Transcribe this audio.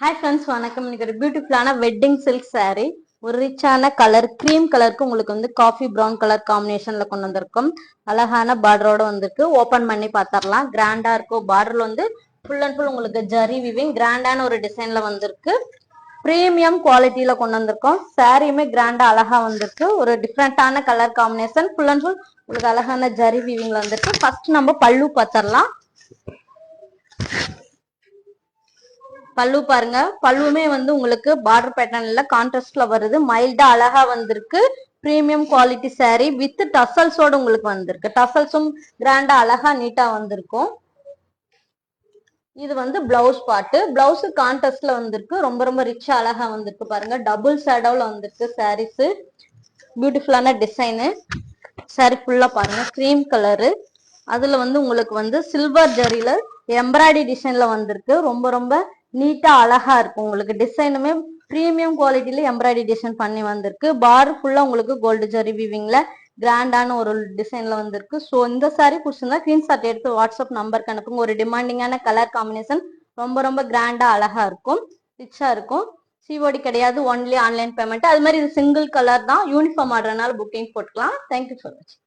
Hi friends, வணக்கம். இன்னைக்கு ஒரு பியூட்டிஃபுல்லான வெட்டிங் சில்க் saree, ஒரு ரிச்சான கலர் கிரீம் கலருக்கு உங்களுக்கு வந்து காஃபி ப்ரௌன் கலர் காம்பினேஷன்ல கொண்டு வந்திருக்கும். அழகான பார்டரோட வந்திருக்கு. ஓபன் பண்ணி பார்த்தரலாம். கிராண்டா இருக்கும். பார்டர்ல வந்து ஃபுல் அண்ட் ஃபுல் உங்களுக்கு ஜரி விவிங் கிராண்டான ஒரு டிசைன்ல வந்திருக்கு. பிரீமியம் குவாலிட்டியில கொண்டு வந்திருக்கோம். சாரியுமே கிராண்டா அழகா வந்திருக்கு. ஒரு டிஃப்ரெண்டான colour combination full and full உங்களுக்கு அழகான ஜரி விவிங்ல வந்திருக்கு. ஃபர்ஸ்ட் நம்ம பல்லு பார்த்தரலாம். பல்லு பாருங்க. பல்லுமே வந்து உங்களுக்கு பார்டர் பேட்டர்ன்ல கான்ட்ராஸ்ட்ல வருது. மைல்டா அழகா வந்திருக்கு. பிரீமியம் குவாலிட்டி saree வித் டசல்ஸோட உங்களுக்கு வந்திருக்கு. டசல்ஸும் கிராண்டா அழகா நீட்டா வந்திருக்கும். இது வந்து பிளவுஸ் பார்ட். பிளவுஸ் கான்ட்ராஸ்ட்ல வந்திருக்கு. ரொம்ப ரொம்ப ரிச்சா அழகா வந்திருக்கு. பாருங்க, டபுள் ஷேடோல வந்திருக்கு சாரீஸ். பியூட்டிஃபுல்லான டிசைனு. saree ஃபுல்லா பாருங்க, கிரீம் கலரு. அதுல வந்து உங்களுக்கு வந்து சில்வர் ஜரியில எம்ப்ராய்டரி டிசைன்ல வந்திருக்கு. ரொம்ப ரொம்ப நீட்டா அழகா இருக்கு. உங்களுக்கு டிசைனுமே பிரீமியம் குவாலிட்டியில எம்ப்ராய்டரி டிசைன் பண்ணி வந்திருக்கு. பார் ஃபுல்லா உங்களுக்கு கோல்டு ஜரி வீவிங்ல கிராண்டான ஒரு டிசைன்ல வந்திருக்கு. ஸோ இந்த சாரி பிடிச்சிருந்தா ஸ்கிரீன்ஷாட் எடுத்து வாட்ஸ்அப் நம்பருக்கு அனுப்புங்க. ஒரு டிமாண்டிங்கான கலர் காம்பினேஷன் ரொம்ப ரொம்ப கிராண்டா அழகா இருக்கும். ரிச்சா இருக்கும். சிஓடி கிடையாது, ஒன்லி ஆன்லைன் பேமெண்ட். அது மாதிரி இது சிங்கிள் கலர் தான். யூனிஃபார்ம் ஆடுறதுனால புக்கிங் போட்டுக்கலாம். தேங்க்யூ ஃபார் வாட்சிங்.